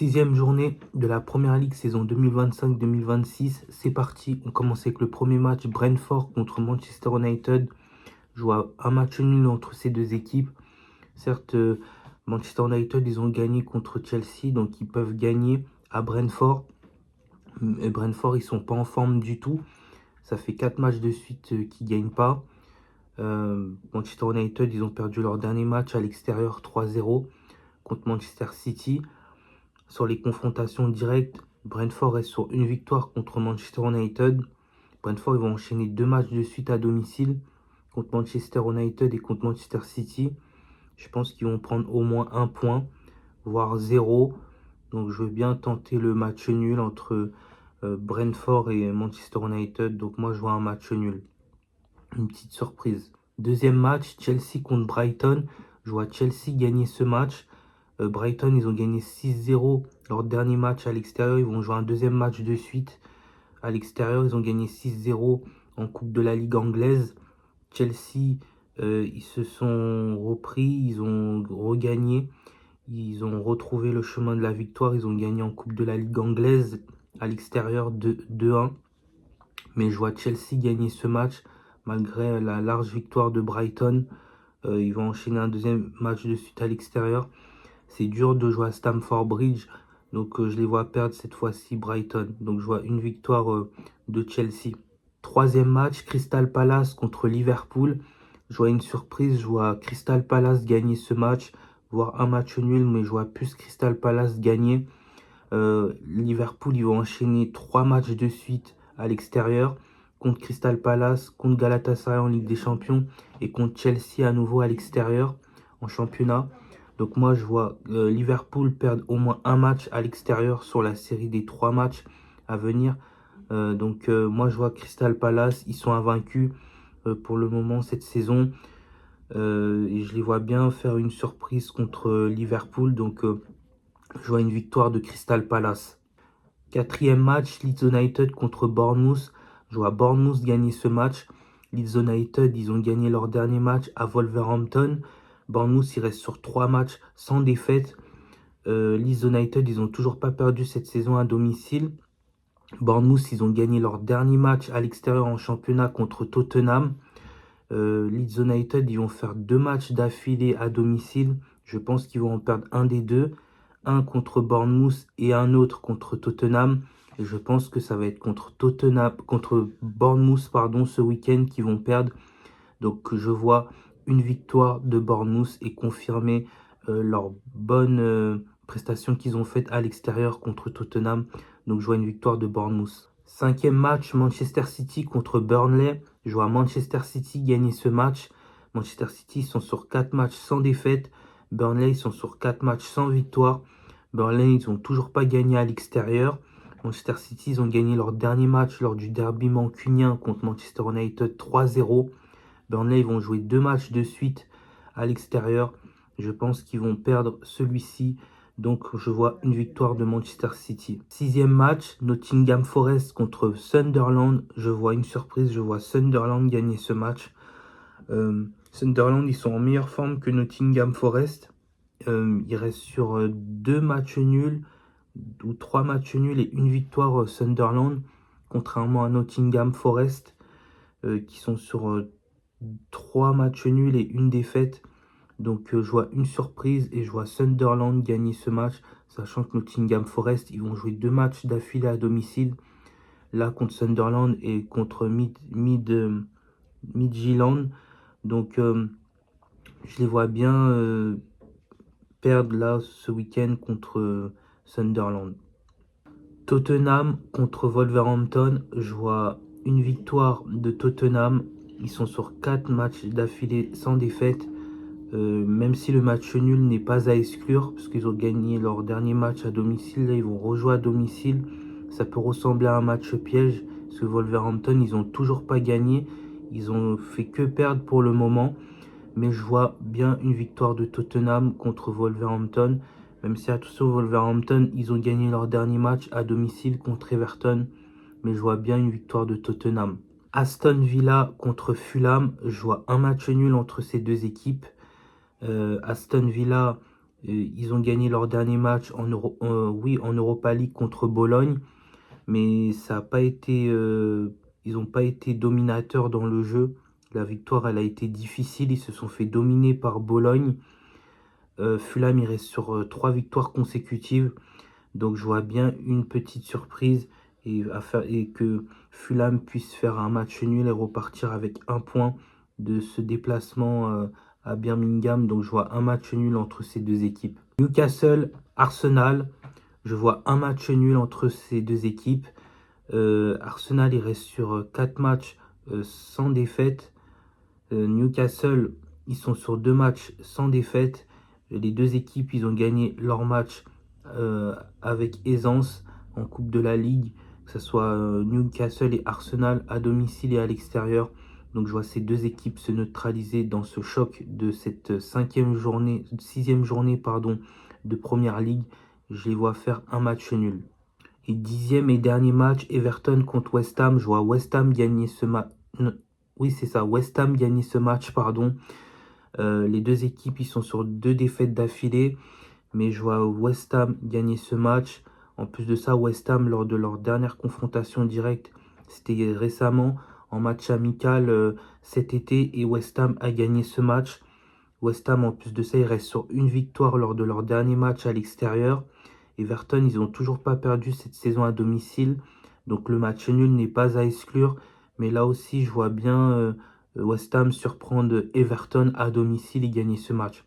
Sixième journée de la Première Ligue saison 2025-2026. C'est parti. On commence avec le premier match. Brentford contre Manchester United. Je vois un match nul entre ces deux équipes. Certes, Manchester United, ils ont gagné contre Chelsea, donc ils peuvent gagner à Brentford. Et Brentford, ils sont pas en forme du tout. Ça fait 4 matchs de suite qu'ils ne gagnent pas. Manchester United, ils ont perdu leur dernier match à l'extérieur 3-0 contre Manchester City. Sur les confrontations directes, Brentford est sur une victoire contre Manchester United. Brentford, ils vont enchaîner 2 matchs de suite à domicile contre Manchester United et contre Manchester City. Je pense qu'ils vont prendre au moins 1 point, voire 0. Donc je veux bien tenter le match nul entre Brentford et Manchester United. Donc moi, je vois un match nul. Une petite surprise. Deuxième match, Chelsea contre Brighton. Je vois Chelsea gagner ce match. Brighton, ils ont gagné 6-0 leur dernier match à l'extérieur. Ils vont jouer un deuxième match de suite à l'extérieur. Ils ont gagné 6-0 en Coupe de la Ligue anglaise. Chelsea, ils se sont repris, ils ont regagné. Ils ont retrouvé le chemin de la victoire. Ils ont gagné en Coupe de la Ligue anglaise à l'extérieur 2-1. Mais je vois Chelsea gagner ce match malgré la large victoire de Brighton. Ils vont enchaîner un deuxième match de suite à l'extérieur. C'est dur de jouer à Stamford Bridge. Donc je les vois perdre cette fois-ci Brighton. Donc je vois une victoire de Chelsea. Troisième match, Crystal Palace contre Liverpool. Je vois une surprise. Je vois Crystal Palace gagner ce match. Voire un match nul. Mais je vois plus Crystal Palace gagner. Liverpool, ils vont enchaîner 3 matchs de suite à l'extérieur. Contre Crystal Palace, contre Galatasaray en Ligue des Champions. Et contre Chelsea à nouveau à l'extérieur en championnat. Donc moi, je vois Liverpool perdre au moins un match à l'extérieur sur la série des 3 matchs à venir. Moi, je vois Crystal Palace, ils sont invaincus pour le moment cette saison. Et je les vois bien faire une surprise contre Liverpool. Donc, je vois une victoire de Crystal Palace. Quatrième match, Leeds United contre Bournemouth. Je vois Bournemouth gagner ce match. Leeds United, ils ont gagné leur dernier match à Wolverhampton. Bournemouth, il reste sur 3 matchs sans défaite. Leeds United, ils n'ont toujours pas perdu cette saison à domicile. Bournemouth, ils ont gagné leur dernier match à l'extérieur en championnat contre Tottenham. Leeds United, ils vont faire 2 matchs d'affilée à domicile. Je pense qu'ils vont en perdre un des deux. Un contre Bournemouth et un autre contre Tottenham. Et je pense que ça va être contre Bournemouth, ce week-end qu'ils vont perdre. Donc je vois une victoire de Bournemouth et confirmer leur bonne prestation qu'ils ont faite à l'extérieur contre Tottenham. Donc je vois une victoire de Bournemouth. Cinquième match, Manchester City contre Burnley. Je vois Manchester City gagner ce match. Manchester City, ils sont sur 4 matchs sans défaite. Burnley, ils sont sur 4 matchs sans victoire. Burnley, ils n'ont toujours pas gagné à l'extérieur. Manchester City, ils ont gagné leur dernier match lors du derby mancunien contre Manchester United 3-0. Burnley, ils vont jouer 2 matchs de suite à l'extérieur. Je pense qu'ils vont perdre celui-ci. Donc, je vois une victoire de Manchester City. Sixième match, Nottingham Forest contre Sunderland. Je vois une surprise. Je vois Sunderland gagner ce match. Sunderland, ils sont en meilleure forme que Nottingham Forest. Ils restent sur 2 matchs nuls ou 3 matchs nuls et une victoire Sunderland. Contrairement à Nottingham Forest qui sont sur 3 matchs nuls et une défaite. Donc je vois une surprise et je vois Sunderland gagner ce match, sachant que Nottingham Forest, ils vont jouer 2 matchs d'affilée à domicile. Là contre Sunderland et contre Midtjylland. Donc je les vois bien perdre là ce week-end contre Sunderland. Tottenham contre Wolverhampton, je vois une victoire de Tottenham. Ils sont sur 4 matchs d'affilée sans défaite. Même si le match nul n'est pas à exclure, parce qu'ils ont gagné leur dernier match à domicile, là ils vont rejouer à domicile. Ça peut ressembler à un match piège, parce que Wolverhampton, ils n'ont toujours pas gagné. Ils ont fait que perdre pour le moment. Mais je vois bien une victoire de Tottenham contre Wolverhampton. Même si attention, Wolverhampton, ils ont gagné leur dernier match à domicile contre Everton. Mais je vois bien une victoire de Tottenham. Aston Villa contre Fulham. Je vois un match nul entre ces deux équipes. Aston Villa, Ils ont gagné leur dernier match en Europa League contre Bologne, mais ça a pas été, ils n'ont pas été dominateurs dans le jeu. La victoire, elle a été difficile. Ils se sont fait dominer par Bologne. Fulham, il reste sur 3 victoires consécutives. Donc je vois bien une petite surprise et que Fulham puisse faire un match nul et repartir avec un point de ce déplacement à Birmingham. Donc je vois un match nul entre ces deux équipes. Newcastle, Arsenal, je vois un match nul entre ces deux équipes. Arsenal, il reste sur 4 matchs sans défaite. Newcastle, ils sont sur 2 matchs sans défaite. Les deux équipes, ils ont gagné leur match avec aisance en Coupe de la Ligue, que ce soit Newcastle et Arsenal à domicile et à l'extérieur. Donc je vois ces deux équipes se neutraliser dans ce choc de cette sixième journée de Première Ligue. Je les vois faire un match nul. Et 10e et dernier match, Everton contre West Ham. Je vois West Ham gagner ce match. Oui, c'est ça, West Ham gagner ce match, pardon. Les deux équipes, ils sont sur 2 défaites d'affilée. Mais je vois West Ham gagner ce match. En plus de ça, West Ham, lors de leur dernière confrontation directe, c'était récemment en match amical cet été. Et West Ham a gagné ce match. West Ham, en plus de ça, il reste sur une victoire lors de leur dernier match à l'extérieur. Everton, ils n'ont toujours pas perdu cette saison à domicile. Donc le match nul n'est pas à exclure. Mais là aussi, je vois bien West Ham surprendre Everton à domicile et gagner ce match.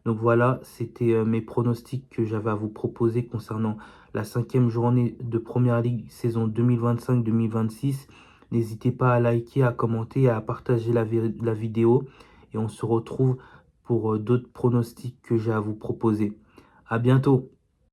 Donc voilà, c'était mes pronostics que j'avais à vous proposer concernant la 5e journée de Première Ligue saison 2025-2026. N'hésitez pas à liker, à commenter et à partager la vidéo. Et on se retrouve pour d'autres pronostics que j'ai à vous proposer. À bientôt!